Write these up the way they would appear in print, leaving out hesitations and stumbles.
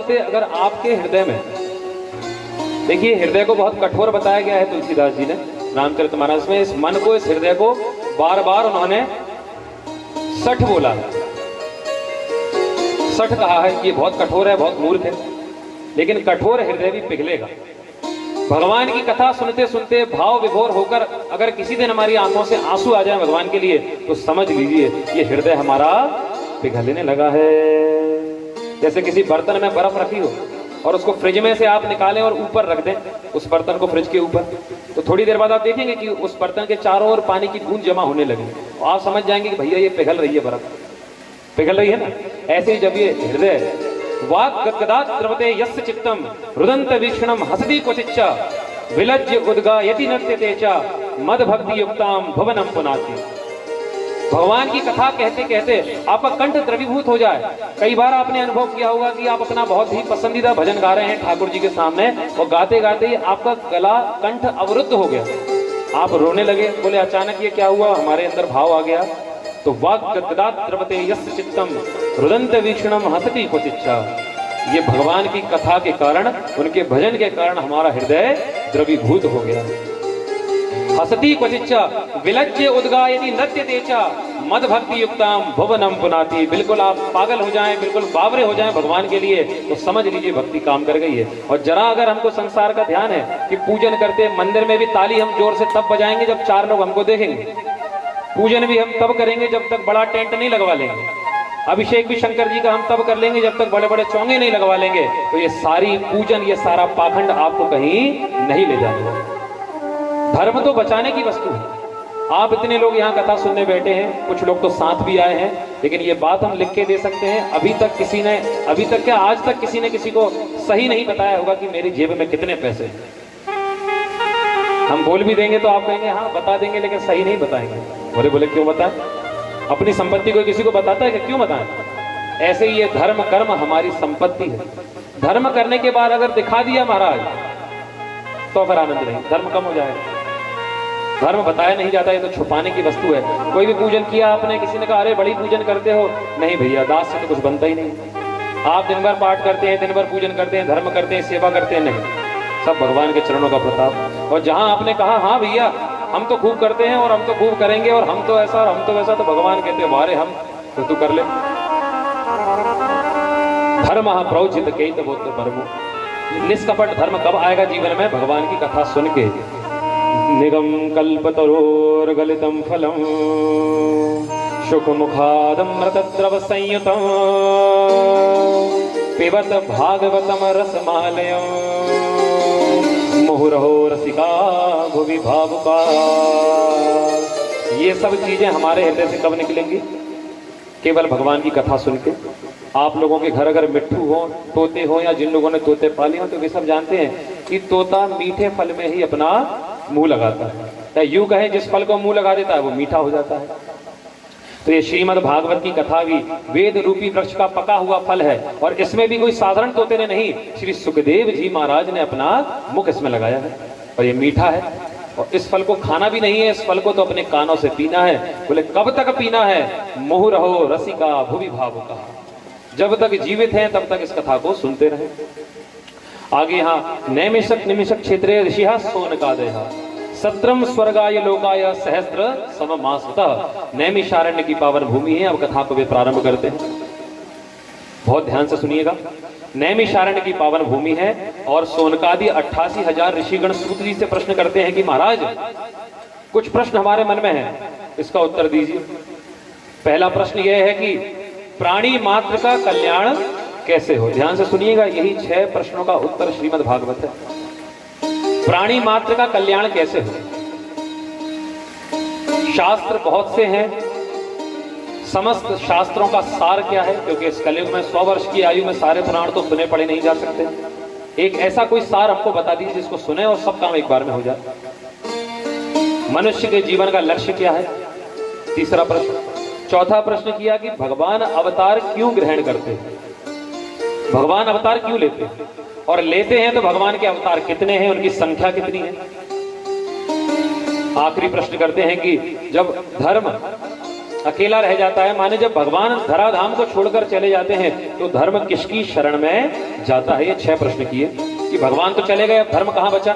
अगर आपके हृदय में, देखिए हृदय को बहुत कठोर बताया गया है तुलसीदास जी ने रामचरितमानस में। इस मन को, इस हृदय को बार बार उन्होंने सठ बोला, सठ कहा है कि ये बहुत कठोर है, बहुत मूर्ख है, लेकिन कठोर हृदय भी पिघलेगा। भगवान की कथा सुनते सुनते भाव विभोर होकर अगर किसी दिन हमारी आंखों से आंसू आ जाए भगवान के लिए, तो समझ लीजिए ये हृदय हमारा पिघलने लगा है। जैसे किसी बर्तन में बर्फ रखी हो और उसको फ्रिज में से आप निकालें और ऊपर रख दें उस बर्तन को फ्रिज के ऊपर, तो थोड़ी देर बाद आप देखेंगे कि उस बर्तन के चारों ओर पानी की बूंद जमा होने लगी, तो आप समझ जाएंगे कि भैया ये पिघल रही है, बर्फ पिघल रही है ना। ऐसे ही जब ये हृदय वाक् गद्गदात् द्रवते यस्य चित्तम रुदंत वीक्षणम हसति क्वचिच्च विलज्य उद्गायति नृत्यते च मद भक्ति युक्ताम भुवनम पुनाति। भगवान की कथा कहते कहते आपका कंठ द्रवीभूत हो जाए। कई बार आपने अनुभव किया होगा कि आप अपना बहुत ही पसंदीदा भजन गा रहे हैं ठाकुर जी के सामने और गाते गाते ही आपका गला, कंठ अवरुद्ध हो गया, आप रोने लगे, बोले अचानक ये क्या हुआ, हमारे अंदर भाव आ गया। तो वाक् गद्गदात् द्रवते यस्य चित्तम रुदंत वीक्षणम हसति क्वचिच्च, ये भगवान की कथा के कारण, उनके भजन के कारण हमारा हृदय द्रवीभूत हो गया। हसति क्वचिच्च विलज्य उद्गायति नृत्यते च मद भक्ति युक्ताम भुवनम पुनाति। बिल्कुल आप पागल हो जाएं, बिल्कुल बावरे हो जाएं भगवान के लिए, तो समझ लीजिए भक्ति काम कर गई है। और जरा अगर हमको संसार का ध्यान है कि पूजन करते मंदिर में भी ताली हम जोर से तब बजाएंगे जब 4 लोग हमको देखेंगे, पूजन भी हम तब करेंगे जब तक बड़ा टेंट नहीं लगवा लेंगे, अभिषेक भी शंकर जी का हम तब कर लेंगे जब तक बड़े बड़े चौंगे नहीं लगवा लेंगे। तो ये सारी पूजन, ये सारा पाखंड आपको कहीं नहीं ले जाएगा। धर्म तो बचाने की वस्तु है। आप इतने लोग यहाँ कथा सुनने बैठे हैं, कुछ लोग तो साथ भी आए हैं, लेकिन ये बात हम लिख के दे सकते हैं, अभी तक क्या आज तक किसी ने किसी को सही नहीं बताया होगा कि मेरी जेब में कितने पैसे हैं। हम बोल भी देंगे तो आप कहेंगे हाँ बता देंगे, लेकिन सही नहीं बताएंगे। बोले क्यों बताएं? अपनी संपत्ति को किसी को बताता है कि क्यों बताएं? ऐसे ही ये धर्म कर्म हमारी संपत्ति है। धर्म करने के बाद अगर दिखा दिया महाराज तो फिर आनंद नहीं, धर्म कम हो जाएगा। धर्म बताया नहीं जाता, ये तो छुपाने की वस्तु है। कोई भी पूजन किया आपने, किसी ने कहा अरे बड़ी पूजन करते हो, नहीं भैया दास से तो कुछ बनता ही नहीं। आप दिन भर पाठ करते हैं, दिन भर पूजन करते हैं, धर्म करते हैं, सेवा करते हैं, नहीं, सब भगवान के चरणों का प्रताप। और जहां आपने कहा हाँ भैया हम तो खूब करते हैं और हम तो खूब करेंगे और हम तो ऐसा और हम तो वैसा, तो भगवान कहते हैं वारे हम तो तू कर ले। धर्म प्रौचित कई तो बोलते परमो। निष्कपट धर्म कब आएगा जीवन में? भगवान की कथा सुन के। निगम कल्पतरोर्गलितं फलम शुकमुखादमृतद्रव संयुतं पिबत भागवतम रसमालयं मुहुरहो रसिका भुवि भावुका। ये सब चीजें हमारे हृदय से कब निकलेंगी? केवल भगवान की कथा सुन के। आप लोगों के घर अगर मिट्ठू हो, तोते हो, या जिन लोगों ने तोते पाले हो, तो वे सब जानते हैं कि तोता मीठे फल में ही अपना मुंह लगाता है, या यूं कहें जिस फल को मुंह लगा देता है वो मीठा हो जाता है। तो ये श्रीमद् भागवत की कथा भी वेद रूपी वृक्ष का पका हुआ फल है, और इसमें भी कोई साधारण तोते ने नहीं, श्री सुखदेव जी महाराज ने अपना मुख इसमें लगाया है, और ये मीठा है। और इस फल को खाना भी नहीं है, इस फल को तो अपने कानों से पीना है। बोले कब तक पीना है? मुहुर रहो रसिका भुवि भावुका। जब तक जीवित हैं तब तक इस कथा को सुनते रहे। आगे यहाँ नैमिषक निमिषक क्षेत्रे ऋषिः सोनकादयः सत्रम स्वर्गाय लोकाय सहस्त्र सममासुतः। नैमिषारण्य की पावन भूमि है। अब कथा को वे प्रारंभ करते हैं, बहुत ध्यान से सुनिएगा। नैमिषारण्य की पावन भूमि है और सोनकादि 88,000 ऋषिगण सूत जी से प्रश्न करते हैं कि महाराज कुछ प्रश्न हमारे मन में है, इसका उत्तर दीजिए। पहला प्रश्न यह है कि प्राणी मात्र का कल्याण कैसे हो? ध्यान से सुनिएगा, यही 6 प्रश्नों का उत्तर श्रीमद् भागवत है। प्राणी मात्र का कल्याण कैसे हो? शास्त्र बहुत से हैं, समस्त शास्त्रों का सार क्या है? क्योंकि इस कलयुग में 100 वर्ष की आयु में सारे पुराण तो सुने पढ़े नहीं जा सकते। एक ऐसा कोई सार हमको बता दीजिए जिसको सुने और सब काम एक बार में हो जाए। मनुष्य के जीवन का लक्ष्य क्या है? तीसरा प्रश्न। चौथा प्रश्न किया कि भगवान अवतार क्यों ग्रहण करते हैं, भगवान अवतार क्यों लेते हैं, और लेते हैं तो भगवान के अवतार कितने हैं, उनकी संख्या कितनी है। आखिरी प्रश्न करते हैं कि जब धर्म अकेला रह जाता है। माने जब भगवान धराधाम को छोड़कर चले जाते हैं तो धर्म किसकी शरण में जाता है? ये 6 प्रश्न किए कि भगवान तो चले गए, अब धर्म कहां बचा।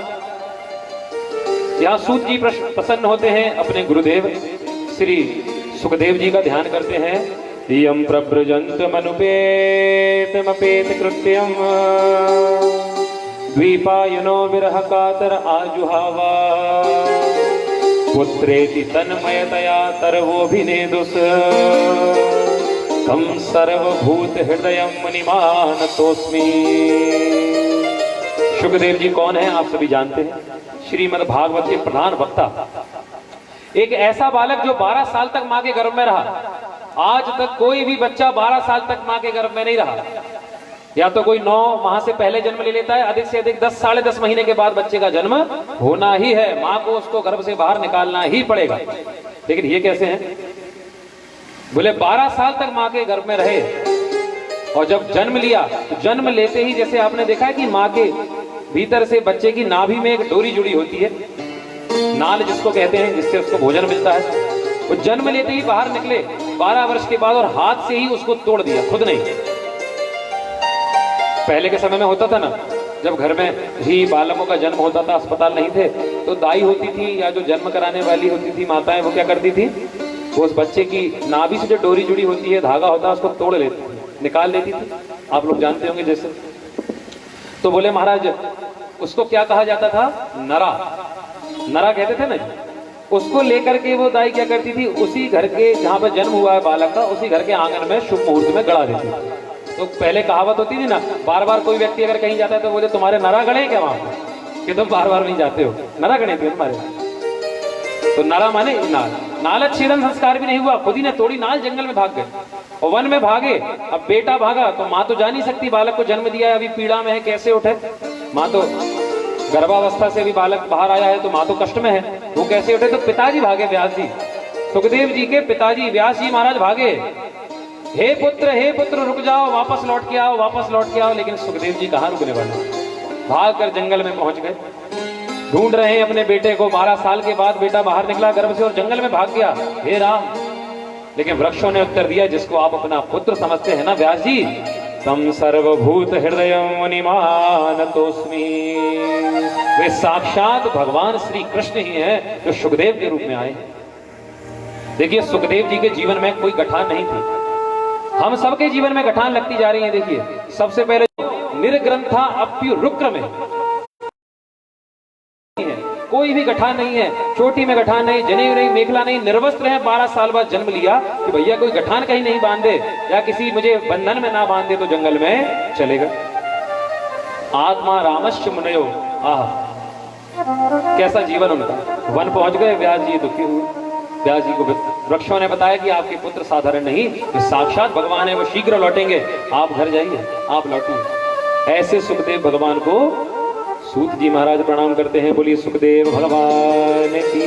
यहां सूत जी प्रसन्न होते हैं, अपने गुरुदेव श्री सुखदेव जी का ध्यान करते हैं। यम प्रव्रजंत मनुपेतमपेत कृत्यम द्वीपायनो विरह कातर आजुहावा पुत्रेति तन्मयतया तरवोभिनेदुस तम सर्वभूत हृदयं मुनिमानतोस्मि। सुखदेव जी कौन है आप सभी जानते हैं, श्रीमद् भागवत के प्रधान वक्ता। एक ऐसा बालक जो 12 साल तक मां के गर्भ में रहा। आज तक कोई भी बच्चा 12 साल तक मां के गर्भ में नहीं रहा। या तो कोई 9 माह से पहले जन्म ले लेता है, अधिक से अधिक 10 साढ़े 10 महीने के बाद बच्चे का जन्म होना ही है। मां को उसको गर्भ से बाहर निकालना ही पड़ेगा। लेकिन ये कैसे हैं? बोले 12 साल तक मां के गर्भ में रहे और जब जन्म लिया तो जन्म लेते ही जैसे आपने देखा है कि मां के भीतर से बच्चे की नाभि में एक डोरी जुड़ी होती है, नाल जिसको कहते हैं, जिससे उसको भोजन मिलता है। वो जन्म लेते ही बाहर निकले 12 वर्ष के बाद और हाथ से ही उसको तोड़ दिया, खुद नहीं। पहले के समय में होता था ना, जब घर में ही बालकों का जन्म होता था, अस्पताल नहीं थे, तो दाई होती थी या जो जन्म कराने वाली होती थी माताएं, वो क्या करती थी, वो उस बच्चे की नाभि से जो डोरी जुड़ी होती है, धागा होता है, उसको तोड़ लेती थी, निकाल लेती थी। आप लोग जानते होंगे जैसे। तो बोले महाराज उसको क्या कहा जाता था? नरा, नरा कहते थे ना। उसको लेकर के वो दाई क्या करती थी, उसी घर के जहां पर जन्म हुआ है बालक का, उसी घर के आंगन में शुभ मुहूर्त में गड़ा देती थी। तो पहले कहावत होती थी ना, बार बार कोई व्यक्ति अगर कहीं जाता है तो बोले तुम्हारे नरा गणे क्या वहां कि तुम बार बार नहीं जाते हो, नरा गणे थे तुम्हारे। तो नरा माने नाल। नालच्छेदन संस्कार भी नहीं हुआ, खुद ही ने तोड़ी नाल, जंगल में भाग गए और वन में भागे। अब बेटा भागा तो माँ तो जा नहीं सकती, बालक को जन्म दिया है, अभी पीड़ा में है, कैसे उठे। माँ तो गर्भावस्था से भी बालक बाहर आया है तो माँ तो कष्ट में है, वो कैसे उठे। तो पिताजी भागे, व्यास जी, सुखदेव जी के पिताजी व्यास जी महाराज भागे। हे पुत्र रुक जाओ, वापस लौट के आओ, वापस लौट के आओ। लेकिन सुखदेव जी कहाँ रुकने वाले, भाग कर जंगल में पहुंच गए। ढूंढ रहे हैं अपने बेटे को। 12 साल के बाद बेटा बाहर निकला गर्भ से और जंगल में भाग गया। हे राम! लेकिन वृक्षों ने उत्तर दिया, जिसको आप अपना पुत्र समझते हैं ना व्यास जी, तम सर्वभूत हृदय मुनिमानतोस्मि। वे साक्षात भगवान श्री कृष्ण ही हैं जो सुखदेव के रूप में आए। देखिए सुखदेव जी के जीवन में कोई गठान नहीं थी, हम सबके जीवन में गठान लगती जा रही है। देखिए सबसे पहले निर्ग्रंथा अप्यु रुक्र में कोई भी गठान नहीं है, चोटी में गठान नहीं, जनेऊ नहीं, मेखला नहीं, निर्वस्त्र है। 12 साल बाद जन्म लिया कि भैया कोई गठान कहीं नहीं बांधे या किसी मुझे बंधन में ना बांधे तो जंगल में चलेगा। आत्मा रामश्च मुनयो, आह कैसा जीवन उनका। वन पहुंच गए, व्यास जी दुखी हुए। व्यास जी को वृक्षों ने बताया कि आपके पुत्र साधारण नहीं, तो साक्षात भगवान है, वो शीघ्र लौटेंगे, आप घर जाइए, आप लौटिए। ऐसे सुखदेव भगवान को सूत जी महाराज प्रणाम करते हैं। बोलिए सुखदेव भगवान की।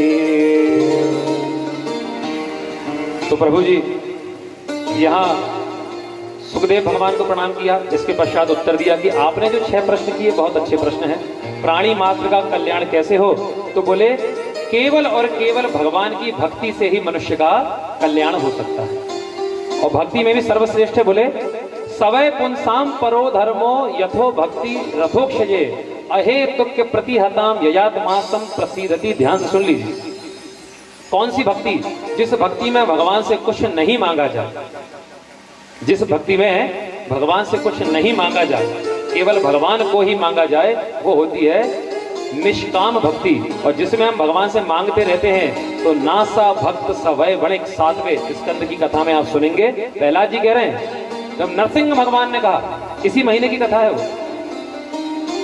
तो प्रभु जी यहाँ सुखदेव भगवान को प्रणाम किया, इसके पश्चात उत्तर दिया कि आपने जो 6 प्रश्न किए बहुत अच्छे प्रश्न हैं। प्राणी मात्र का कल्याण कैसे हो? तो बोले केवल और केवल भगवान की भक्ति से ही मनुष्य का कल्याण हो सकता है। और भक्ति में भी सर्वश्रेष्ठ है। बोले सवय पुंसाम परो धर्मो यथो भक्ति रथोक्षजे अहेतुक्य प्रतिहताम ययातमासम प्रसीदति। ध्यान से सुन लीजिए, कौन सी भक्ति? जिस भक्ति में भगवान से कुछ नहीं मांगा जाए, जिस भक्ति में भगवान से कुछ नहीं मांगा जाए, केवल भगवान को ही मांगा जाए, वो होती है निष्काम भक्ति। और जिसमें हम भगवान से मांगते रहते हैं तो नासा भक्त सवय वणिक 7वें स्कंद की कथा में आप सुनेंगे। प्रहलाद जी कह रहे हैं जब नरसिंह भगवान ने कहा, इसी महीने की कथा है वो,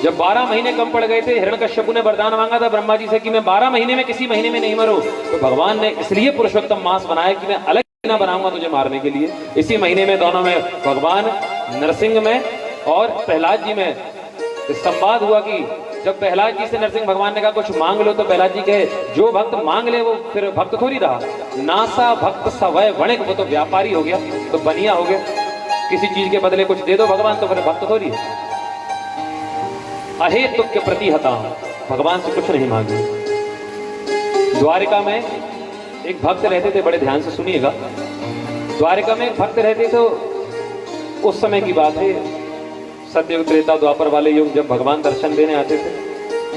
जब 12 महीने कम पड़ गए थे, हिरण्यकश्यपु ने वरदान मांगा था ब्रह्मा जी से कि मैं 12 महीने में किसी महीने में नहीं मरूं, तो भगवान ने इसलिए पुरुषोत्तम मास बनाया कि मैं अलग महीना बनाऊंगा तुझे मारने के लिए। इसी महीने में दोनों में भगवान नरसिंह में और प्रहलाद जी में संवाद हुआ कि जब प्रहलाद जी से नरसिंह भगवान ने कहा कुछ मांग लो, तो प्रहलाद जी कहे जो भक्त मांग ले वो फिर भक्त थोड़ी रहा। नासा भक्त सवय वणिक, वो तो व्यापारी हो गया, तो बनिया हो गया। किसी चीज के बदले कुछ दे दो भगवान तो फिर भक्त थोड़ी है। अहेतुक्य प्रतिहता, भगवान से कुछ नहीं मांगे। द्वारिका में एक भक्त रहते थे, बड़े ध्यान से सुनिएगा। द्वारिका में एक भक्त रहते तो उस समय की बात है, सतयुग त्रेता द्वापर वाले युग, जब भगवान दर्शन देने आते थे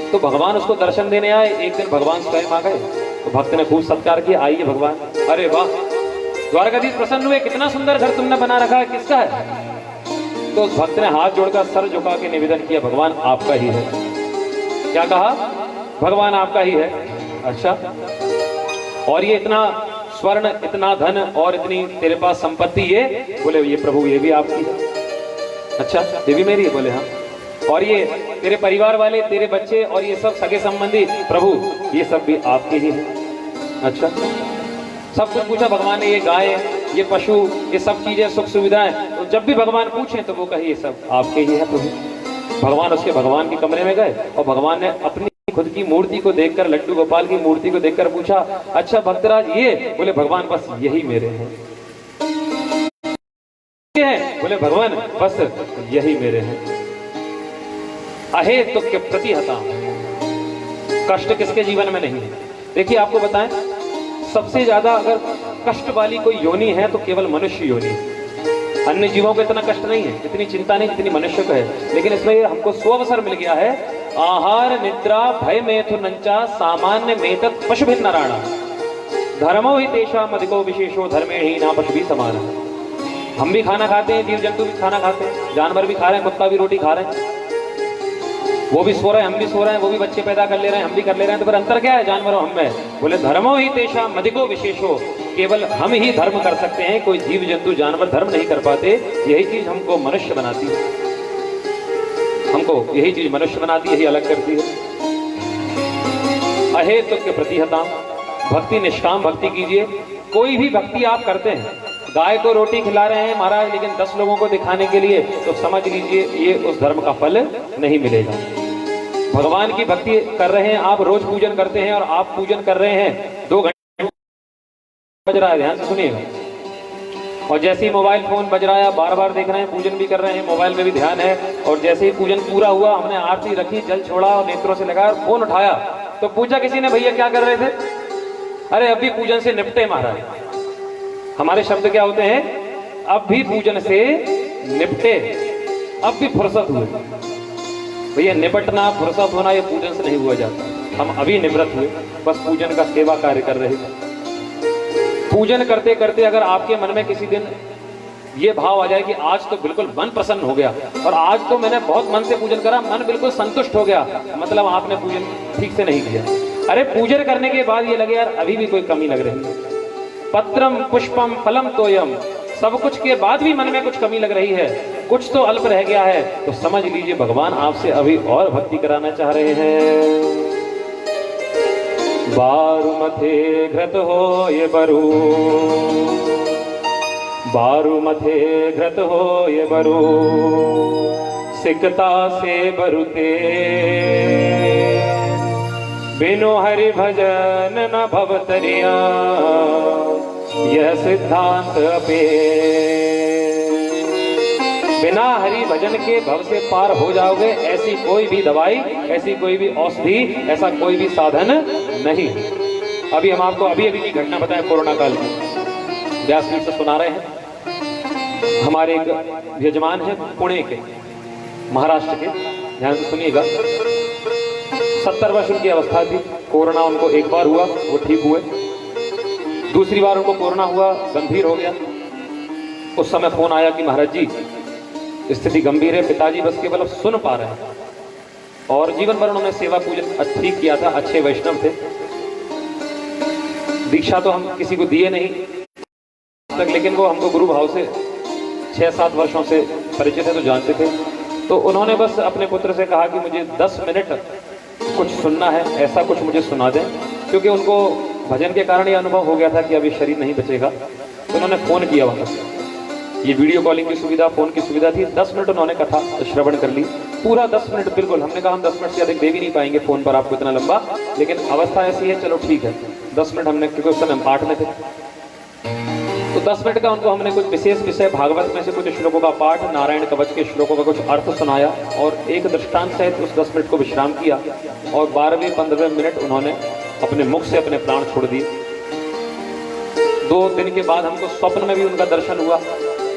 तो भगवान उसको दर्शन देने आए। एक दिन भगवान स्वयं आ गए तो भक्त ने खूब सत्कार किया, आइए भगवान। अरे वाह, द्वारकाधीश प्रसन्न हुए, कितना सुंदर घर तुमने बना रखा है, किसका है? तो उस भक्त ने हाथ जोड़कर सर झुका के निवेदन किया, भगवान आपका ही है। क्या कहा? भगवान आपका ही है। अच्छा, और ये इतना स्वर्ण, इतना धन और इतनी तेरे पास संपत्ति, ये? बोले ये प्रभु ये भी आपकी है। अच्छा, ये भी मेरी है? बोले हाँ। और ये तेरे परिवार वाले, तेरे बच्चे और ये सब सगे संबंधी, प्रभु ये सब भी आपके ही है। अच्छा, सब कुछ पूछा भगवान ने, ये गाय, ये पशु, ये सब चीजें, सुख सुविधाएं, तो जब भी भगवान पूछे तो वो कहे ये सब आपके ही है प्रभु। भगवान उसके भगवान के कमरे में गए और भगवान ने अपनी खुद की मूर्ति को देखकर, लड्डू गोपाल की मूर्ति को देखकर पूछा, अच्छा भक्तराज ये? बोले भगवान बस यही मेरे हैं। बोले भगवान बस यही मेरे हैं। अहे तो के प्रति हता, कष्ट किसके जीवन में नहीं है? देखिए आपको बताएं, सबसे ज्यादा अगर कष्ट वाली कोई योनि है तो केवल मनुष्य योनि। अन्य जीवों को इतना कष्ट नहीं है, इतनी चिंता नहीं जितनी मनुष्य को है। लेकिन इसमें हमको स्वअवसर मिल गया है। आहार निद्रा भय मेथुनंचा सामान्य मेतत् पशु भिन्न नारायण धर्मो ही तेषाम अधिको विशेषो धर्मे ही ना पशु भी समान। हम भी खाना खाते हैं, जीव जंतु भी खाना खाते हैं, जानवर भी खा रहे हैं, कुत्ता भी रोटी खा रहे हैं, वो भी सो रहे हैं, हम भी सो रहे हैं, वो भी बच्चे पैदा कर ले रहे हैं, हम भी कर ले रहे हैं, तो फिर अंतर क्या है जानवरों हम में? बोले धर्मो ही तेषाम अधिको विशेषो, केवल हम ही धर्म कर सकते हैं, कोई जीव जंतु जानवर धर्म नहीं कर पाते। यही चीज हमको मनुष्य बनाती है, हमको यही चीज मनुष्य बनाती है, यही अलग करती है। अहेतुक के प्रति हता, भक्ति निष्काम भक्ति कीजिए। कोई भी भक्ति आप करते हैं, गाय को रोटी खिला रहे हैं महाराज लेकिन 10 लोगों को दिखाने के लिए, तो समझ लीजिए ये उस धर्म का फल नहीं मिलेगा। भगवान की भक्ति कर रहे हैं आप, रोज पूजन करते हैं और आप पूजन कर रहे हैं 2 घंटे बज रहा है, ध्यान से सुनिएगा, और जैसे ही मोबाइल फोन बज रहा है, बार बार देख रहे हैं, पूजन भी कर रहे हैं, मोबाइल में भी ध्यान है, और जैसे ही पूजन पूरा हुआ, हमने आरती रखी, जल छोड़ा और नेत्रों से लगाया, फोन उठाया तो पूछा किसी ने, भैया क्या कर रहे थे? अरे अभी पूजन से निपटे महाराज। हमारे शब्द क्या होते हैं? अब भी पूजन से निपटे, अब भी फुर्सत हुए। भैया निपटना, फुर्सत होना ये पूजन से नहीं हुआ जाता। हम अभी निवृत्त हुए, बस पूजन का सेवा कार्य कर रहे थे। पूजन करते करते अगर आपके मन में किसी दिन ये भाव आ जाए कि आज तो बिल्कुल मन प्रसन्न हो गया और आज तो मैंने बहुत मन से पूजन करा, मन बिल्कुल संतुष्ट हो गया, मतलब आपने पूजन ठीक से नहीं किया। अरे पूजन करने के बाद ये लगे यार अभी भी कोई कमी लग रही है, पत्रम पुष्पम फलम तोयम, सब कुछ के बाद भी मन में कुछ कमी लग रही है, कुछ तो अल्प रह गया है, तो समझ लीजिए भगवान आपसे अभी और भक्ति कराना चाह रहे हैं। बारु मथे घृत हो ये बरु, बारु मथे घृत हो ये बरु, सिकता से बरुते, बिनु हरि भजन न भवतरिया, यह सिद्धांत अपे। बिना हरि भजन के भव से पार हो जाओगे, ऐसी कोई भी दवाई, ऐसी कोई भी औषधि, ऐसा कोई भी साधन नहीं। अभी हम आपको अभी की घटना बताएं, कोरोना काल की, व्यासपीठ से सुना रहे हैं। हमारे एक यजमान है पुणे के, महाराष्ट्र के, ध्यान से सुनिएगा। 70 वर्ष उनकी अवस्था थी, कोरोना उनको एक बार हुआ, वो ठीक हुए, दूसरी बार उनको कोरोना हुआ, गंभीर हो गया। उस समय फोन आया कि महाराज जी स्थिति गंभीर है, पिताजी बस केवल अब सुन पा रहे हैं, और जीवन भर उन्होंने सेवा पूजन ठीक किया था, अच्छे वैष्णव थे। दीक्षा तो हम किसी को दिए नहीं तक, लेकिन वो हमको गुरु भाव से 6-7 वर्षों से परिचित है, तो जानते थे। तो उन्होंने बस अपने पुत्र से कहा कि मुझे 10 मिनट कुछ सुनना है, ऐसा कुछ मुझे सुना दें, क्योंकि उनको भजन के कारण ये अनुभव हो गया था कि अभी शरीर नहीं बचेगा। तो उन्होंने फोन किया वहां से, ये वीडियो कॉलिंग की सुविधा, फोन की सुविधा थी। 10 मिनट उन्होंने कथा श्रवण कर ली, पूरा 10 मिनट बिल्कुल। हमने कहा हम 10 मिनट से अधिक दे भी नहीं पाएंगे फोन पर आपको इतना लंबा, लेकिन अवस्था ऐसी है, चलो ठीक है 10 मिनट हमने, क्योंकि उस समय हम पाठ में थे। तो 10 मिनट का उनको हमने कुछ विशेष विषय, भागवत में से कुछ श्लोकों का पाठ, नारायण कवच के श्लोकों का कुछ अर्थ सुनाया, और एक दृष्टांत सहित उस 10 मिनट को विश्राम किया, और 12वें 15वें मिनट उन्होंने अपने मुख से अपने प्राण छोड़ दिए। 2 दिन के बाद हमको स्वप्न में भी उनका दर्शन हुआ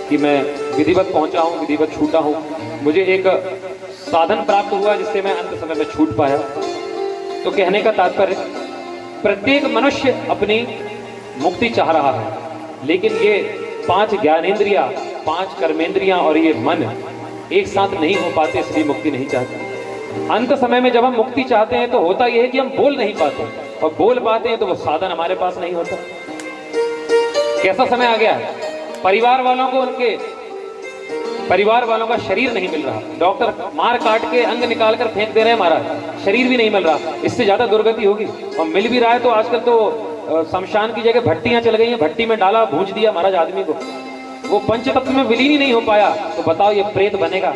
कि मैं विधिवत पहुंचा हूं, विधिवत छूटा हूं। मुझे एक साधन प्राप्त हुआ जिससे मैं अंत समय में छूट पाया। तो कहने का तात्पर्य, प्रत्येक मनुष्य अपनी मुक्ति चाह रहा है, लेकिन ये 5 ज्ञानेंद्रियां, 5 कर्मेंद्रियां और ये मन एक साथ नहीं हो पाते, इसलिए मुक्ति नहीं चाहते। अंत समय में जब हम मुक्ति चाहते हैं तो होता यह है कि हम बोल नहीं पाते, और बोल पाते हैं तो वो साधन हमारे पास नहीं होता। कैसा समय आ गया है, परिवार वालों को उनके परिवार वालों का शरीर नहीं मिल रहा, डॉक्टर मार काट के अंग निकाल कर फेंक दे रहे हैं महाराज, शरीर भी नहीं मिल रहा। इससे ज्यादा दुर्गति होगी। और मिल भी रहा है तो आजकल तो शमशान की जगह भट्टियां चल गई हैं, भट्टी में डाला, भूंज दिया महाराज आदमी को, वो पंचतत्व में विलीन ही नहीं हो पाया। तो बताओ ये प्रेत बनेगा?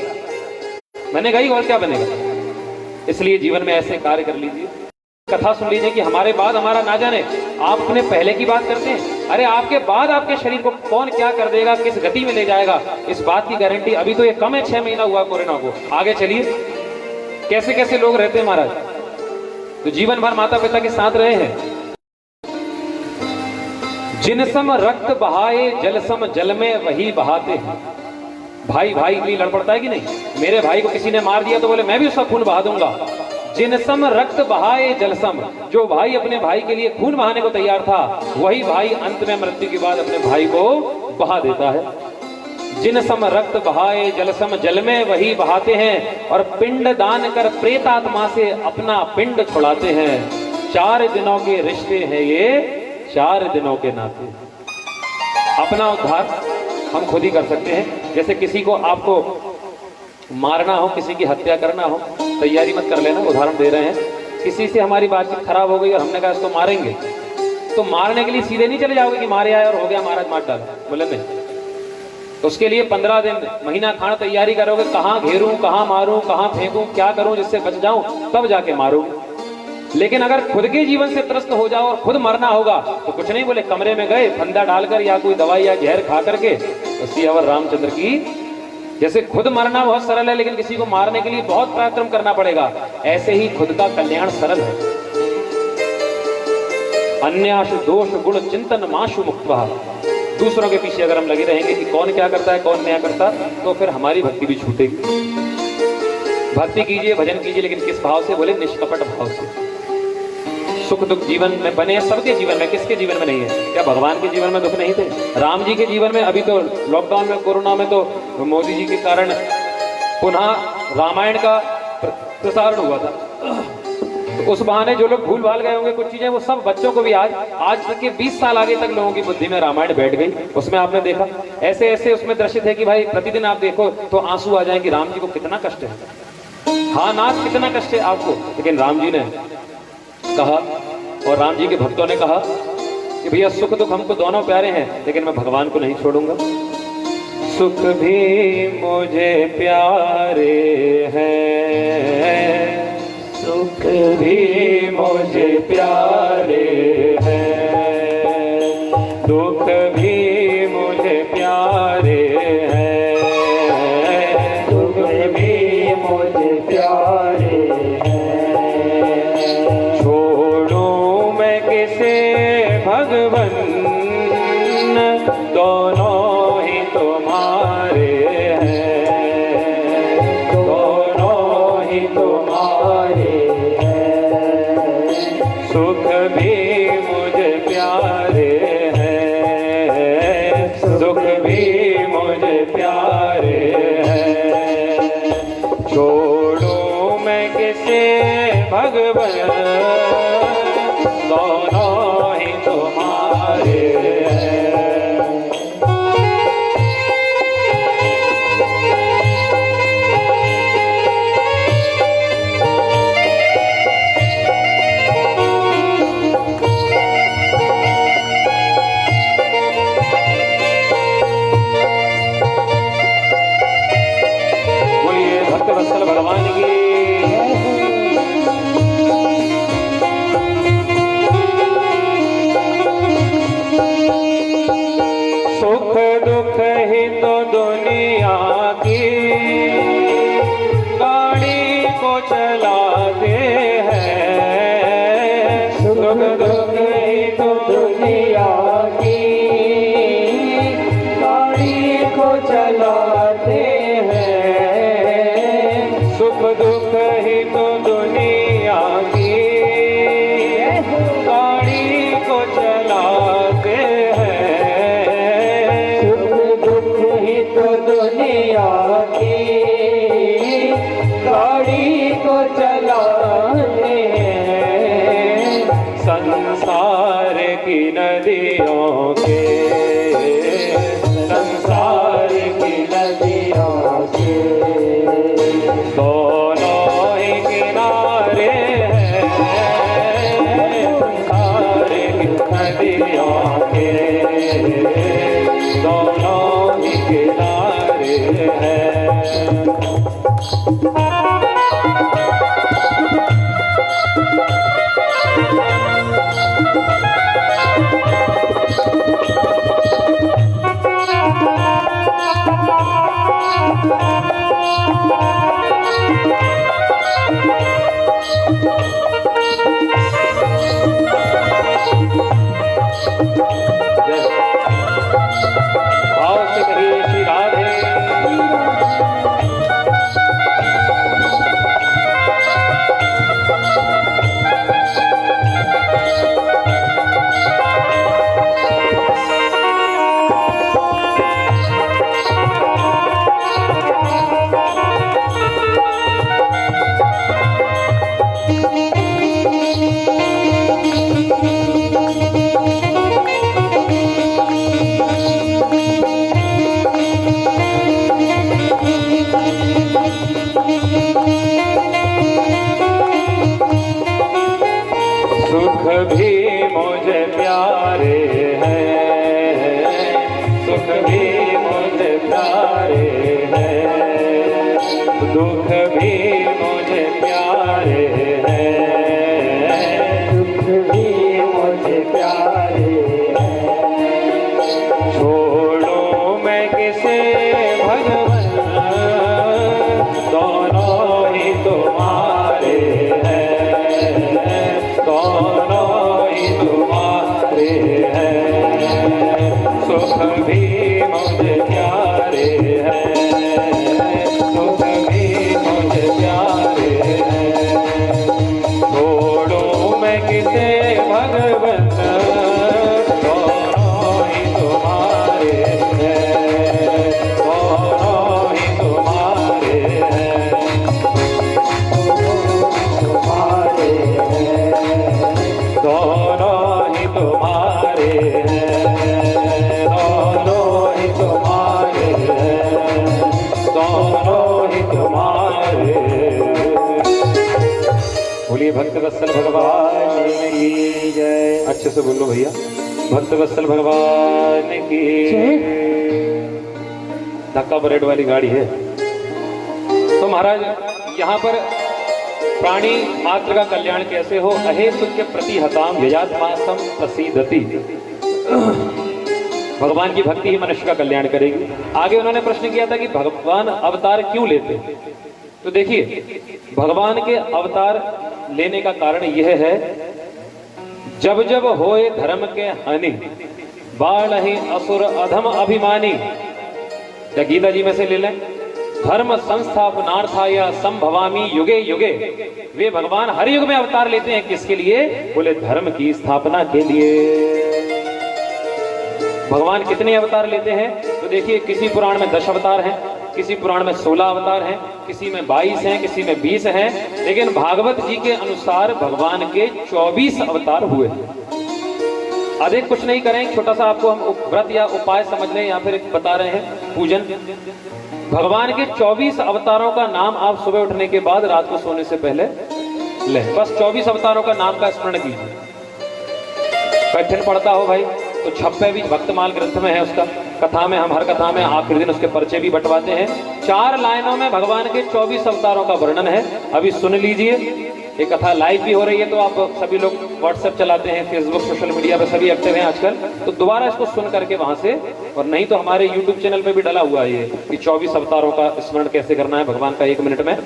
बनेगा ही, और क्या बनेगा। इसलिए जीवन में ऐसे कार्य कर लीजिए। कथा सुन लीजिए कि हमारे बाद हमारा ना जाने, आप अपने पहले की बात करते हैं, अरे आपके बाद आपके शरीर को कौन क्या कर देगा, किस गति में ले जाएगा, इस बात की गारंटी अभी तो ये कम है, 6 महीना हुआ कोरोना को। आगे चलिए कैसे कैसे लोग रहते हैं महाराज, तो जीवन भर माता पिता के साथ रहे हैं। जिन सम रक्त बहाए जल सम जल में वही बहाते हैं। भाई भाई के लिए लड़ पड़ता है कि नहीं? मेरे भाई को किसी ने मार दिया तो बोले मैं भी उसका खून बहा दूंगा। जिन सम रक्त बहाए जल सम, जो भाई अपने भाई के लिए खून बहाने को तैयार था, वही भाई अंत में मृत्यु के बाद अपने भाई को बहा देता है। जिन सम रक्त बहाए जल सम जल में वही बहाते हैं, और पिंड दान कर प्रेतात्मा से अपना पिंड छुड़ाते हैं। 4 दिनों के रिश्ते हैं ये, 4 दिनों के नाते। अपना उद्धार हम खुद ही कर सकते हैं। जैसे किसी को आपको मारना हो, किसी की हत्या करना हो, तैयारी मत कर लेना, उदाहरण दे रहे हैं। किसी से हमारी बातचीत खराब हो गई और हमने कहा इसको मारेंगे, तो मारने के लिए सीधे नहीं चले जाओगे कि मारे आए और हो गया महाराज मार डालो, बोले नहीं। तो उसके लिए 15 दिन महीना खाना तैयारी करोगे, कहाँ घेरूं, कहाँ मारूं, कहाँ फेंकूं, क्या करूं जिससे बच जाऊं, तब जाके मारूं। लेकिन अगर खुद के जीवन से त्रस्त हो जाओ और खुद मरना होगा तो कुछ नहीं, बोले कमरे में गए, फंदा डालकर या कोई दवाई या जहर खा करके, सियावर रामचंद्र की। जैसे खुद मरना बहुत सरल है, लेकिन किसी को मारने के लिए बहुत पराक्रम करना पड़ेगा, ऐसे ही खुद का कल्याण सरल है। अन्याशु दोष गुण चिंतन माशु मुक्त्वा। दूसरों के पीछे अगर हम लगे रहेंगे कि कौन क्या करता है, कौन नहीं करता, तो फिर हमारी भक्ति भी छूटेगी। भक्ति कीजिए, भजन कीजिए, लेकिन किस भाव से? बोले निष्कपट भाव से। सुख दुख जीवन में बने हैं, सबके जीवन में, किसके जीवन में नहीं है? क्या भगवान के जीवन में दुख नहीं थे? राम जी के जीवन में, अभी तो लॉकडाउन में, कोरोना में तो मोदी जी के कारण पुनः रामायण का प्रसारण हुआ था। तो उस बहाने जो लोग भूल भाल गए होंगे कुछ चीजें, वो सब बच्चों को भी आज तक के 20 साल आगे तक लोगों की बुद्धि में रामायण बैठ गई। उसमें आपने देखा ऐसे ऐसे उसमें दर्शित है कि भाई प्रतिदिन आप देखो तो आंसू आ जाए कि राम जी को कितना कष्ट है। हाँ नाथ, कितना कष्ट है आपको, लेकिन राम जी ने कहा और राम जी के भक्तों ने कहा कि भैया सुख दुख हमको दोनों प्यारे हैं, लेकिन मैं भगवान को नहीं छोड़ूंगा। सुख भी मुझे प्यारे हैं, सुख भी मुझे प्यारे हैं, दुख भी मुझे प्यारे हैं, दुख भी मुझे प्यारे भगवन, दोनों ही तुम्हारे हैं, दोनों ही तुम्हारे हैं। सुख भी मुझे प्यारे हैं, दुख भी मुझे प्यारे हैं। छोड़ूं मैं किसे भगवन, दोनों तुम्हारे बोलिए भक्त वत्सल भगवान की। सुख दुख ही तो दुनिया की गाड़ी को चलाते हैं, सुख दुख ही तो दुनिया की दुख ही तो दुनिया की गाड़ी को चलाते हैं। सुख दुख ही तो दुनिया की गाड़ी को चलाते हैं। संसार की नदियों के, संसार की नदियों के दोनों ही किनारे हैं। संसार की नदियों के दोनों ही किनारे हैं। भाव से कहिए श्री राधे। सुख भी मुझे प्यारे हैं, सुख भी मुझे प्यारे हैं, दुख भी मुझे प्यारे हैं, दुख भी मुझे प्यारे हैं। छोड़ो मैं किसे भगवान, दोनों ही तुम्हारे हैं, दोनों ही तुम्हारे हैं। सुख भी मुझे प्यारे हैं, सुख भी मुझे प्यारे हैं। छोड़ो मैं किसे भगवान, दोनों ही तुम्हारे हैं, दोनों ही तुम्हारे हैं, तुम्हारे हैं। दोनों ही तुम्हारे हैं, दोनों ही तुम्हारे हैं, दोनों ही तुम्हारे। बोलिए भक्त वत्सल भगवान की जय। अच्छे से बोलो भैया, भक्त वत्सल भगवान की धक्का परेड वाली गाड़ी है। तो महाराज यहाँ पर प्राणी मात्र का कल्याण कैसे हो, अहेतु के प्रति हताम यजात्मासम प्रसीदति। भगवान की भक्ति ही मनुष्य का कल्याण करेगी। आगे उन्होंने प्रश्न किया था कि भगवान अवतार क्यों लेते। तो देखिए भगवान के अवतार लेने का कारण यह है, जब जब होए धर्म के हानि बाण ही असुर अधम अभिमानी। या गीता जी में से ले लें, धर्म संस्थापनार्थाय संभवामि युगे युगे। वे भगवान हर युग में अवतार लेते हैं, किसके लिए? बोले धर्म की स्थापना के लिए। भगवान कितने अवतार लेते हैं? तो देखिए किसी पुराण में 10 अवतार हैं, किसी पुराण में 16 अवतार हैं, किसी में 22 हैं, किसी में 20 हैं, लेकिन भागवत जी के अनुसार भगवान के 24 अवतार हुए हैं। अधिक कुछ नहीं करें, छोटा सा आपको हम व्रत या उपाय समझ लें, या फिर बता रहे हैं पूजन। भगवान के 24 अवतारों का नाम आप सुबह उठने के बाद रात को सोने से पहले लें। बस 24 अवतारों का नाम का स्मरण कीजिए। कठिन पड़ता हो भाई तो छप्पे भी भक्तमाल ग्रंथ में है, उसका कथा में, हम हर कथा में आखिरी दिन उसके पर्चे भी बंटवाते हैं। 4 लाइनों में भगवान के 24 अवतारों का वर्णन है। अभी सुन लीजिए। ये कथा लाइव भी हो रही है, तो आप सभी लोग व्हाट्सएप चलाते हैं, फेसबुक, सोशल मीडिया पे सभी एक्टिव हैं आजकल, तो दोबारा इसको सुन करके वहां से, और नहीं तो हमारे यूट्यूब चैनल पे भी डला हुआ है ये कि 24 अवतारों का स्मरण कैसे करना है भगवान का 1 मिनट में।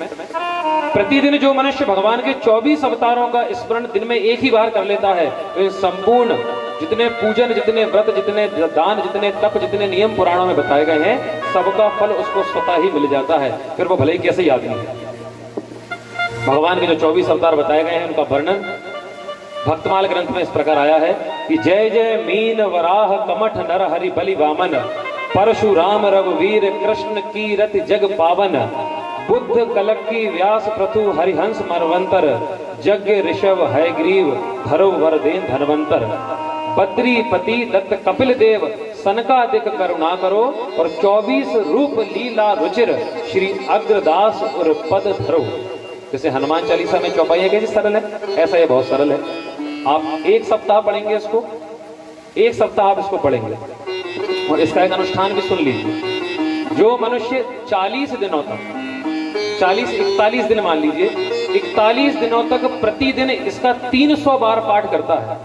प्रतिदिन जो मनुष्य भगवान के 24 अवतारों का स्मरण दिन में एक ही बार कर लेता है, तो इन संपूर्ण जितने पूजन, जितने व्रत, जितने दान, जितने तप, जितने नियम पुराणों में बताए गए हैं, सबका फल उसको स्वतः ही मिल जाता है। फिर वो भले ही कैसे याद नहीं है। भगवान के जो 24 अवतार बताए गए हैं उनका वर्णन भक्तमाल ग्रंथ में इस प्रकार आया है कि जय जय मीन वराह कमठ नर हरि बलि वामन, परशुराम रघुवीर कृष्ण कीरत जग पावन, बुद्ध कलक्की व्यास प्रथु हरिहंस मरवंतर, यज्ञ ऋषभ हयग्रीव धरो वरदेन धनवंतर, बद्री पति दत्त कपिल देव सनकादिक करुणा करो, और 24 रूप लीला रुचिर श्री अग्रदास और पद धरो। जैसे हनुमान चालीसा में चौपाइयां कैसे सरल है, ऐसा ये बहुत सरल है। आप एक सप्ताह पढ़ेंगे इसको, एक सप्ताह आप इसको पढ़ेंगे और इसका एक अनुष्ठान भी सुन लीजिए। जो मनुष्य 40 दिनों तक 41 दिन मान लीजिए, 41 दिनों तक प्रतिदिन इसका 300 बार पाठ करता है।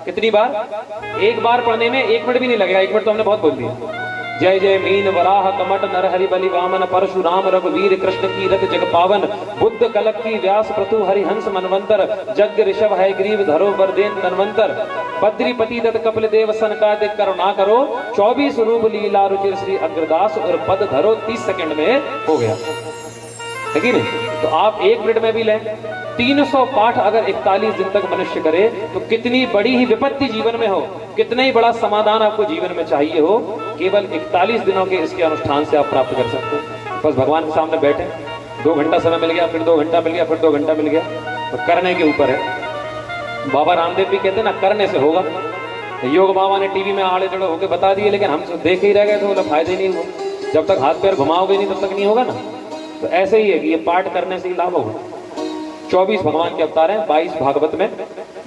कितनी बार? एक बार पढ़ने में 1 मिनट भी नहीं लगेगा। 1 मिनट तो हमने बहुत बोल दिया। जय जय मीन वराह कमट नर हरि बलि वामन, परशुराम रघुवीर कृष्ण कीरत जग पावन, बुद्ध कलक्की व्यास प्रथु हरिहंस मनवंतर, यज्ञ ऋषभ हयग्रीव धरो वरदेन धनवंतर, बद्री पति दत्त कपिल देव सनकादिक करुणा करो, 24 रूप लीला रुचिर श्री अग्रदास और पद धरो। 30 सेकंड में हो गया, है कि नहीं? तो आप 1 मिनट में भी लें। 300 पाठ अगर 41 दिन तक मनुष्य करे तो कितनी बड़ी ही विपत्ति जीवन में हो, कितना ही बड़ा समाधान आपको जीवन में चाहिए हो, केवल 41 दिनों के इसके अनुष्ठान से आप प्राप्त कर सकते हैं। बस भगवान के सामने बैठे, 2 घंटा समय मिल गया, फिर 2 घंटा मिल गया, फिर 2 घंटा मिल गया, तो करने के ऊपर है। बाबा रामदेव भी कहते हैं ना, करने से होगा। योग बाबा ने टीवी में आड़े जड़े होकर बता दिए, लेकिन हम देख ही रह गए तो बोला फायदा ही नहीं हुआ। जब तक हाथ पैर घुमाओगे नहीं तब तक नहीं होगा ना। तो ऐसे ही है कि ये पाठ करने से ही लाभ होगा। 24 भगवान के अवतार हैं, 22 भागवत में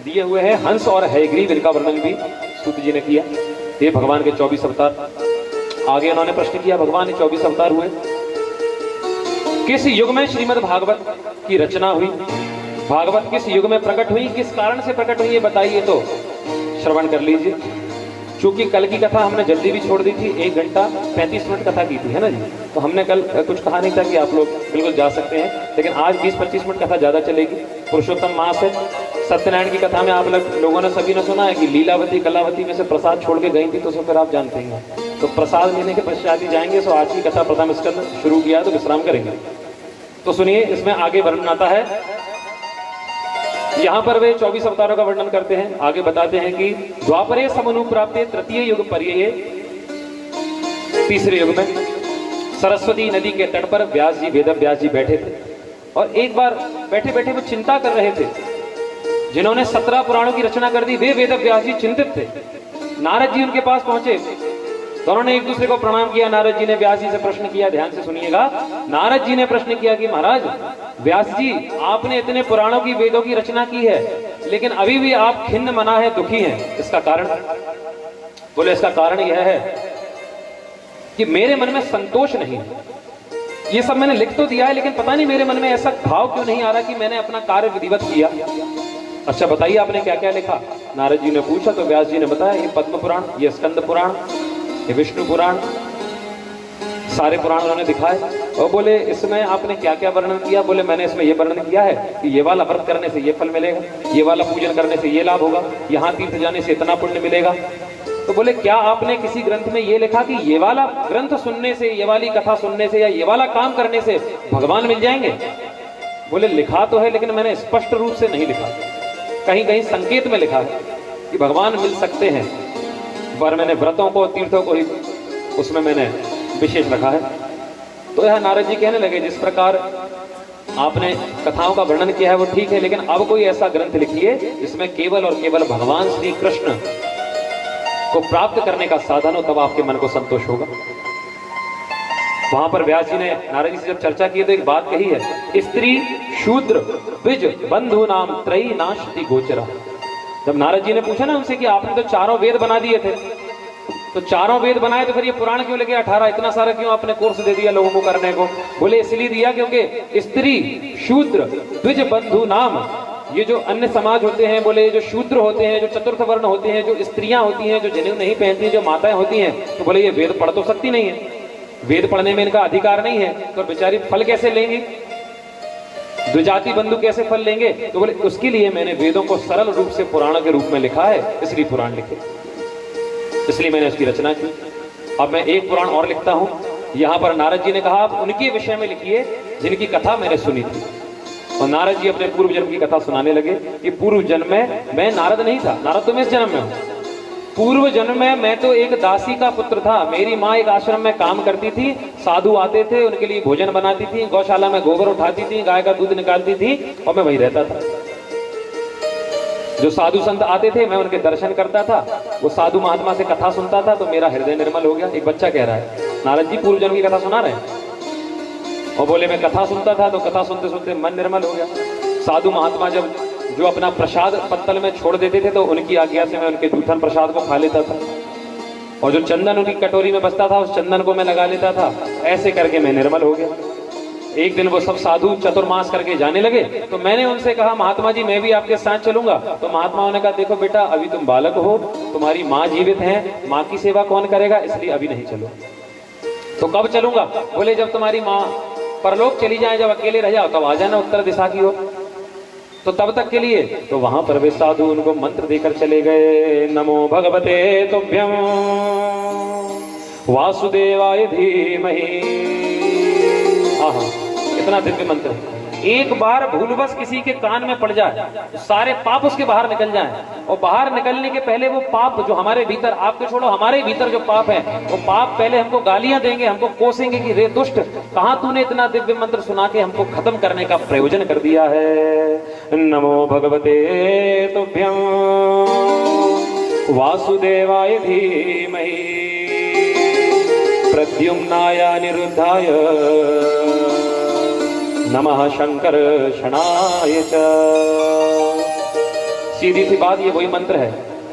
दिए हुए हैं। हंस और हयग्रीव, इनका वर्णन भी सूत जी ने किया। ये भगवान के 24 अवतार। आगे उन्होंने प्रश्न किया, भगवान ने 24 अवतार हुए, किस युग में श्रीमद् भागवत की रचना हुई? भागवत किस युग में प्रकट हुई, किस कारण से प्रकट हुई, ये बताइए। तो श्रवण कर लीजिए। चूंकि कल की कथा हमने जल्दी भी छोड़ दी थी, 1 घंटा 35 मिनट कथा की थी, है ना जी। तो हमने कल कुछ कहा नहीं था कि आप लोग बिल्कुल जा सकते हैं, लेकिन आज 20-25 मिनट कथा ज्यादा चलेगी। पुरुषोत्तम मास है। सत्यनारायण की कथा में आप लोगों ने सभी ने सुना है कि लीलावती कलावती में से प्रसाद छोड़ के गई थी, तो फिर आप जानते हैं। तो प्रसाद लेने के पश्चात ही जाएंगे। सो आज की कथा प्रथम स्कंद शुरू किया तो विश्राम करेंगे। तो सुनिए, इसमें आगे वर्णन आता है। यहाँ पर वे 24 अवतारों का वर्णन करते हैं। आगे बताते हैं कि द्वापरे समनुप्राप्ते तृतीय युग पर्यये, तीसरे युग में सरस्वती नदी के तट पर व्यास जी, वेद व्यास जी बैठे थे, और एक बार बैठे बैठे वो चिंता कर रहे थे। जिन्होंने 17 पुराणों की रचना कर दी, वे वेद व्यास जी चिंतित थे। नारद जी उनके पास पहुंचे, दोनों ने एक दूसरे को प्रणाम किया। नारद जी ने व्यास जी से प्रश्न किया, ध्यान से सुनिएगा। नारद जी ने प्रश्न किया कि महाराज व्यास जी, आपने इतने पुराणों की, वेदों की रचना की है, लेकिन अभी भी आप खिन्न मना है, दुखी हैं, इसका कारण? बोले, इसका कारण यह है कि मेरे मन में संतोष नहीं है। ये सब मैंने लिख तो दिया है, लेकिन पता नहीं मेरे मन में ऐसा भाव क्यों नहीं आ रहा कि मैंने अपना कार्य विधिवत किया। अच्छा बताइए, आपने क्या क्या लिखा? नारद जी ने पूछा तो व्यास जी ने बताया, ये पद्म पुराण, ये स्कंद पुराण, ये विष्णु पुराण, सारे पुराण उन्होंने दिखाए। और बोले, इसमें आपने क्या क्या वर्णन किया? बोले, मैंने इसमें ये वर्णन किया है कि ये वाला व्रत करने से ये फल मिलेगा, ये वाला पूजन करने से ये लाभ होगा, यहाँ तीर्थ जाने से इतना पुण्य मिलेगा। तो बोले, क्या आपने किसी ग्रंथ में ये लिखा कि ये वाला ग्रंथ सुनने से, ये वाली कथा सुनने से, या ये वाला काम करने से भगवान मिल जाएंगे? बोले, लिखा तो है, लेकिन मैंने स्पष्ट रूप से नहीं लिखा। कहीं कहीं संकेत में लिखा है कि भगवान मिल सकते हैं, पर मैंने व्रतों को, तीर्थों को ही उसमें मैंने विशेष रखा है। तो यह नारद जी कहने लगे, जिस प्रकार आपने कथाओं का वर्णन किया है वो ठीक है, लेकिन अब कोई ऐसा ग्रंथ लिखिए जिसमें केवल और केवल भगवान श्री कृष्ण को प्राप्त करने का साधन हो, तब आपके मन को संतोष होगा। वहां पर व्यास जी ने नारद जी से जब चर्चा की तो एक बात कही है, स्त्री शूद्र द्विज बंधु नाम त्रयी नाशति गोचरा। जब नारद जी ने पूछा ना उनसे कि आपने तो 4 वेद बना दिए थे, तो 4 वेद बनाए, तो फिर ये पुराण क्यों लगे 18? इतना सारा क्यों आपने कोर्स दे दिया लोगों को करने को? बोले, इसलिए दिया क्योंकि स्त्री शूद्र द्विज बंधु नाम, ये जो अन्य समाज होते हैं, बोले ये जो शूद्र होते हैं, जो चतुर्थ वर्ण होते हैं, जो स्त्रियां होती हैं, जो जनेऊ नहीं पहनती, जो माताएं होती हैं, तो बोले ये वेद पढ़ तो सकती नहीं है, वेद पढ़ने में इनका अधिकार नहीं है, तो बेचारी फल कैसे लेंगी? द्विजाति बंधु कैसे फल लेंगे? तो बोले, उसके लिए मैंने वेदों को सरल रूप से पुराण के रूप में लिखा है, इसलिए पुराण लिखे, इसलिए मैंने उसकी रचना की। अब मैं एक पुराण और लिखता हूं। यहां पर नारद जी ने कहा, आप उनके विषय में लिखिए जिनकी कथा मैंने सुनी थी। और नारद जी अपने पूर्व जन्म की कथा सुनाने लगे कि पूर्व जन्म में मैं नारद नहीं था, नारद तो मैं इस जन्म में हूं। पूर्व जन्म में मैं तो एक दासी का पुत्र था। मेरी माँ एक आश्रम में काम करती थी, साधु आते थे, उनके लिए भोजन बनाती थी, गौशाला में गोबर उठाती थी, गाय का दूध निकालती थी और मैं वहीं रहता था। जो साधु संत आते थे मैं उनके दर्शन करता था, वो साधु महात्मा से कथा सुनता था तो मेरा हृदय निर्मल हो गया। एक बच्चा कह रहा है नारद जी पूर्व जन्म की कथा सुना रहे हैं, और बोले मैं कथा सुनता था तो कथा सुनते सुनते मन निर्मल हो गया। साधु महात्मा जब जो अपना प्रसाद पत्तल में छोड़ देते थे तो उनकी आज्ञा से मैं उनके जूठन प्रसाद को खा लेता था, और जो चंदन उनकी कटोरी में बचता था उस चंदन को मैं लगा लेता था। ऐसे करके मैं निर्मल हो गया। एक दिन वो सब साधु चतुर्मास करके जाने लगे तो मैंने उनसे कहा महात्मा जी मैं भी आपके साथ चलूंगा। तो महात्माओं ने कहा देखो बेटा अभी तुम बालक हो, तुम्हारी माँ जीवित है, माँ की सेवा कौन करेगा, इसलिए अभी नहीं चलो। तो कब चलूंगा? बोले जब तुम्हारी माँ परलोक चली जाए, जब अकेले रह जाओ तब आ जाना उत्तर दिशा की ओर। तो तब तक के लिए तो वहां पर वे साधु उनको मंत्र देकर चले गए। नमो भगवते तुभ्यं वासुदेवाय धीमहि। आहा इतना दिव्य मंत्र है। एक बार भूलवश किसी के कान में पड़ जाए तो सारे पाप उसके बाहर निकल जाए, और बाहर निकलने के पहले वो पाप जो हमारे भीतर, आपके छोड़ो हमारे भीतर जो पाप है वो पाप पहले हमको गालियां देंगे, हमको कोसेंगे कि रे दुष्ट कहां तूने इतना दिव्य मंत्र सुना के हमको खत्म करने का प्रयोजन कर दिया है। नमो भगवते तुभ्यं वासुदेवाय धीमहि प्रद्युम्नाय अनिरुद्धाय नमः शंकर शणाय च। सीधी सी बात ये वही मंत्र है,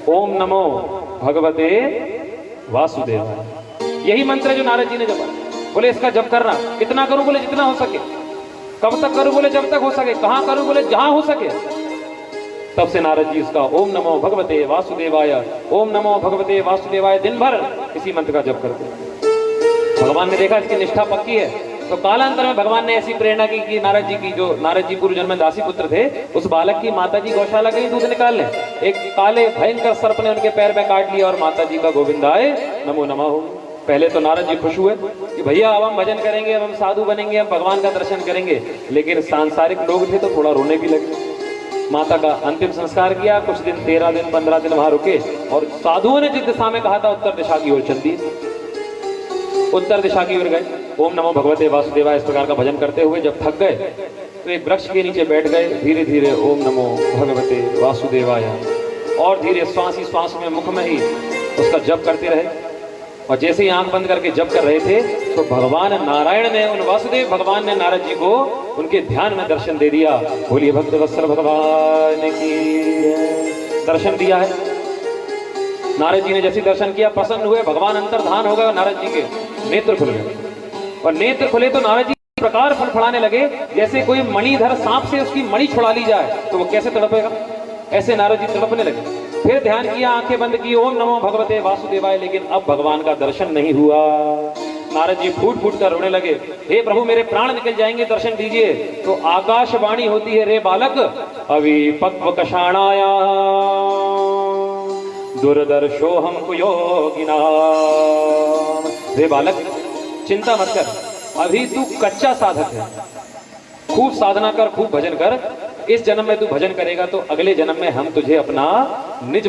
ओम नमो भगवते वासुदेवाय। यही मंत्र है जो नारद जी ने जपा। बोले इसका जप करना, कितना करूं? बोले जितना हो सके। कब तक करूं? बोले जब तक हो सके। कहां करूं? बोले जहां हो सके। तब से नारद जी उसका ओम नमो भगवते वासुदेवाय, ओम नमो भगवते वासुदेवाय दिन भर इसी मंत्र का जप करते। भगवान ने देखा इसकी निष्ठा पक्की है तो कालांतर में भगवान ने ऐसी प्रेरणा की कि नारद जी की, जो नारद जी पूर्व जन्म में दासी पुत्र थे, उस बालक की माता जी गौशाला गई दूध निकाल ले। एक काले भयंकर सर्प ने उनके पैर में काट लिया और माता जी का गोविंदाय नमो नमः हो। पहले तो नारद जी खुश हुए कि भैया अब हम भजन करेंगे, अब हम साधु बनेंगे, हम भगवान का दर्शन करेंगे। लेकिन सांसारिक लोग थे तो थोड़ा रोने भी लगे। माता का अंतिम संस्कार किया, कुछ दिन 13 दिन 15 दिन वहां रुके, और साधुओं ने जिस दिशा में कहा था उत्तर दिशा की ओर चल दिए। उत्तर दिशा की ओर गए, ओम नमो भगवते वासुदेवाय इस प्रकार का भजन करते हुए जब थक गए तो एक वृक्ष के नीचे बैठ गए। धीरे धीरे ओम नमो भगवते वासुदेवाय, और धीरे श्वास ही श्वास में मुख में ही उसका जप करते रहे। और जैसे ही आंख बंद करके जप कर रहे थे तो भगवान नारायण ने, उन वासुदेव भगवान ने नारद जी को उनके ध्यान में दर्शन दे दिया। बोलिए भक्त वत्सल भगवान की। दर्शन दिया है नारद जी ने। जैसे दर्शन किया प्रसन्न हुए, भगवान अंतर्धान हो गए, नारद जी के नेत्र खुल गए। और नेत्र खुले तो नारद जी इस प्रकार फड़फड़ाने लगे जैसे कोई मणिधर सांप से उसकी मणि छुड़ा ली जाए तो वो कैसे तड़पेगा, ऐसे नारद जी तड़पने लगे। फिर ध्यान किया, आंखें बंद की, ओम नमो भगवते वासुदेवाय। लेकिन अब भगवान का दर्शन नहीं हुआ। नारद जी फूट फूट कर रोने लगे, हे प्रभु मेरे प्राण निकल जाएंगे, दर्शन दीजिए। तो आकाशवाणी होती है, रे बालक अभी पक्व कषाणाया दुर्दर्शो हम कुयोगिना। रे बालक चिंता मत कर, अभी तू कच्चा साधक है। खूब साधना कर, खूब भजन कर। इस जन्म में तू भजन करेगा तो अगले जन्म में हम तुझे अपना निज